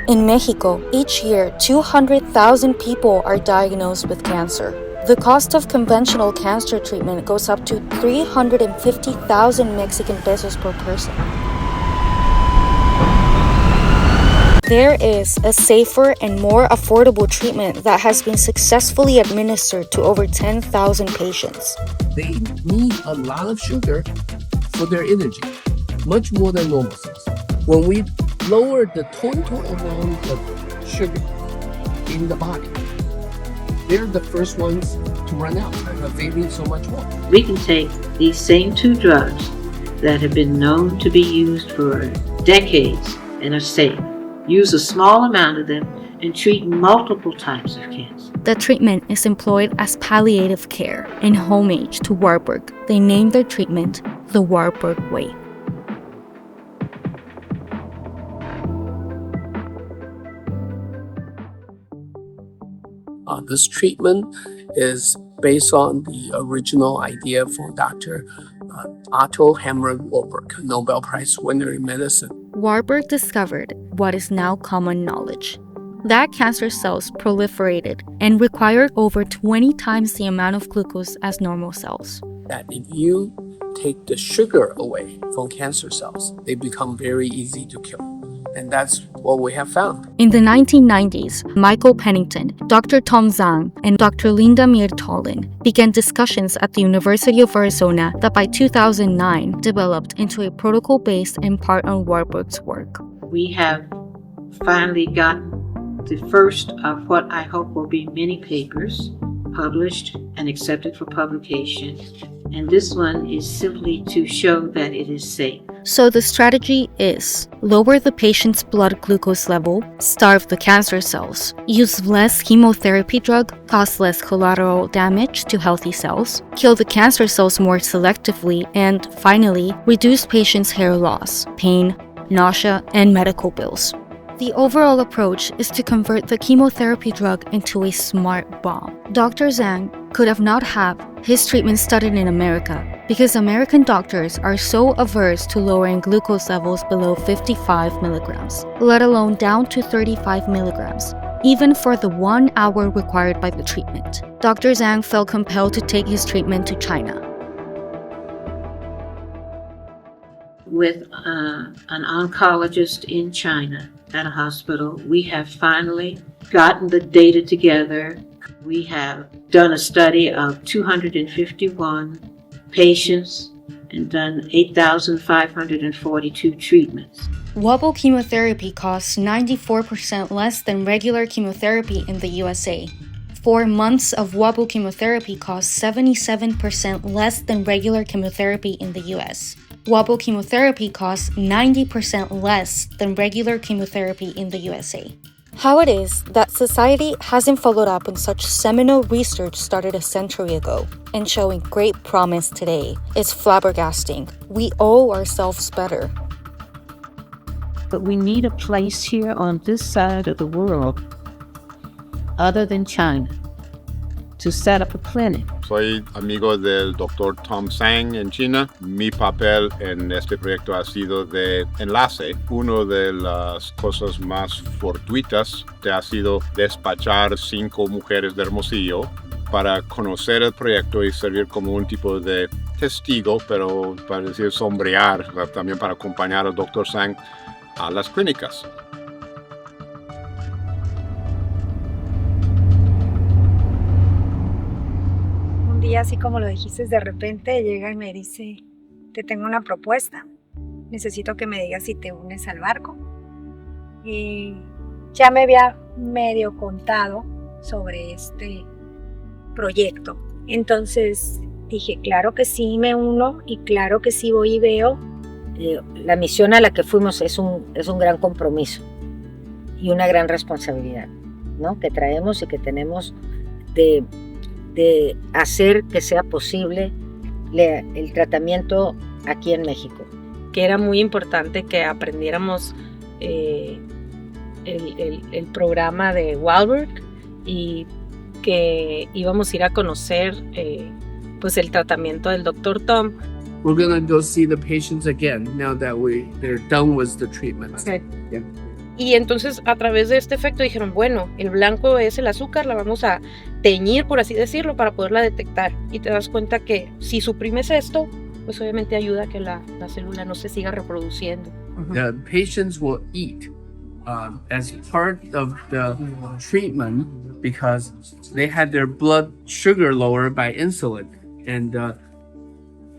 In Mexico, each year, 200,000 people are diagnosed with cancer. The cost of conventional cancer treatment goes up to 350,000 Mexican pesos per person. There is a safer and more affordable treatment that has been successfully administered to over 10,000 patients. They need a lot of sugar for their energy, much more than normal cells. When we lower the total amount of sugar in the body, they're the first ones to run out because they need so much more. We can take these same two drugs that have been known to be used for decades and are safe, use a small amount of them, and treat multiple types of cancer. The treatment is employed as palliative care. In homage to Warburg, they named their treatment the Warburg Way. This treatment is based on the original idea from Dr. Otto Heinrich Warburg, Nobel Prize winner in medicine. Warburg discovered what is now common knowledge, that cancer cells proliferated and required over 20 times the amount of glucose as normal cells. That if you take the sugar away from cancer cells, they become very easy to kill. And that's what we have found. In the 1990s, Michael Pennington, Dr. Tom Zhang, and Dr. Linda Meir-Tollin began discussions at the University of Arizona that by 2009 developed into a protocol based in part on Warburg's work. We have finally gotten the first of what I hope will be many papers published and accepted for publication. And this one is simply to show that it is safe. So the strategy is lower the patient's blood glucose level, starve the cancer cells, use less chemotherapy drug, cause less collateral damage to healthy cells, kill the cancer cells more selectively, and finally, reduce patients' hair loss, pain, nausea, and medical bills. The overall approach is to convert the chemotherapy drug into a smart bomb. Dr. Zhang could have not had his treatment studied in America because American doctors are so averse to lowering glucose levels below 55 milligrams, let alone down to 35 milligrams, even for the 1 hour required by the treatment. Dr. Zhang felt compelled to take his treatment to China. With an oncologist in China at a hospital, we have finally gotten the data together. We have done a study of 251 patients and done 8,542 treatments. Wabu chemotherapy costs 94% less than regular chemotherapy in the USA. 4 months of wabu chemotherapy costs 77% less than regular chemotherapy in the US. Wabu chemotherapy costs 90% less than regular chemotherapy in the USA. How it is that society hasn't followed up on such seminal research started a century ago and showing great promise today is flabbergasting. We owe ourselves better. But we need a place here on this side of the world, other than China, to set up a clinic. Soy amigo del Dr. Tom Zhang en China. Mi papel en este proyecto ha sido de enlace. Una de las cosas más fortuitas ha sido despachar 5 mujeres de Hermosillo para conocer el proyecto y servir como un tipo de testigo, pero para decir sombrear, también para acompañar al Dr. Zhang a las clínicas. Y así como lo dijiste, de repente llega y me dice, te tengo una propuesta, necesito que me digas si te unes al barco. Y ya me había medio contado sobre este proyecto. Entonces dije, claro que sí me uno y claro que sí voy y veo. La misión a la que fuimos es un gran compromiso y una gran responsabilidad, ¿no? Que traemos y que tenemos de hacer que sea posible el tratamiento aquí en México. Que era muy importante que aprendiéramos el programa de Warburg y que íbamos a ir a conocer pues el tratamiento del Dr. Tom. We're gonna go see the patients again now that they're done with the treatment. Okay. Yeah. Y entonces a través de este efecto dijeron, bueno, el blanco es el azúcar, la vamos a teñir, por así decirlo, para poderla detectar. Y te das cuenta que si suprimes esto, pues obviamente ayuda a que la célula no se siga reproduciendo. The patients will eat as part of the treatment because they had their blood sugar lowered by insulin. And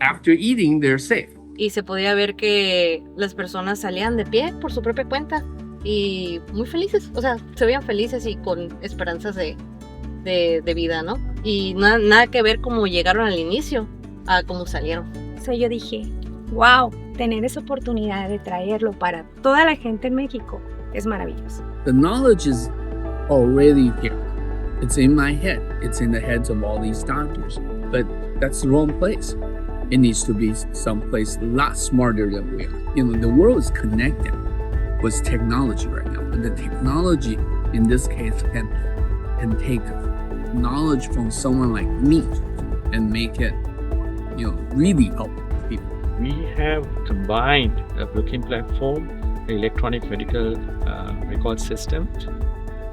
after eating, they're safe. Y se podía ver que las personas salían de pie por su propia cuenta y muy felices, o sea, se veían felices y con esperanzas de vida, ¿no? Y nada que ver cómo llegaron al inicio a cómo salieron. O sea, yo dije, wow, tener esa oportunidad de traerlo para toda la gente en México es maravilloso. The knowledge is already here. It's in my head. It's in the heads of all these doctors. But that's the wrong place. It needs to be someplace a lot smarter than we are. You know, the world is connected with technology right now. But the technology, in this case, can take knowledge from someone like me and make it, you know, really help people. We have combined a booking platform, electronic medical record system,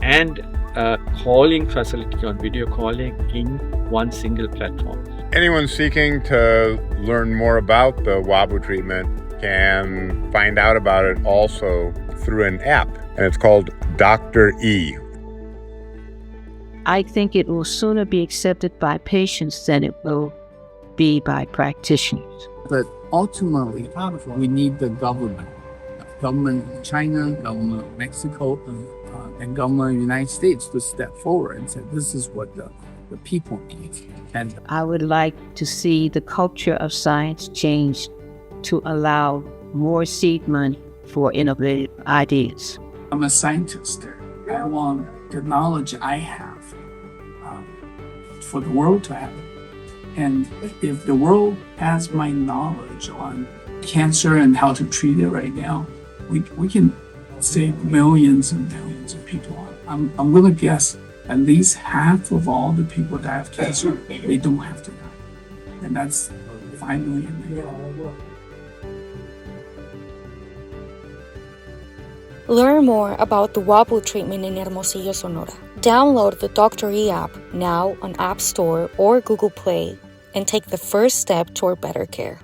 and a calling facility on video calling in one single platform. Anyone seeking to learn more about the wabu treatment can find out about it also through an app, and it's called Dr. E. I think it will sooner be accepted by patients than it will be by practitioners. But ultimately, we need the government of China, government of Mexico, and government of the United States to step forward and say, this is what the people need. And I would like to see the culture of science change to allow more seed money for innovative ideas. I'm a scientist. I want the knowledge I have for the world to have. And if the world has my knowledge on cancer and how to treat it right now, we can save millions and millions of people. I'm going to guess at least half of all the people that have cancer, they don't have to die. And that's 5 million a year. Learn more about the wabu treatment in Hermosillo, Sonora. Download the Dr. E app now on App Store or Google Play and take the first step toward better care.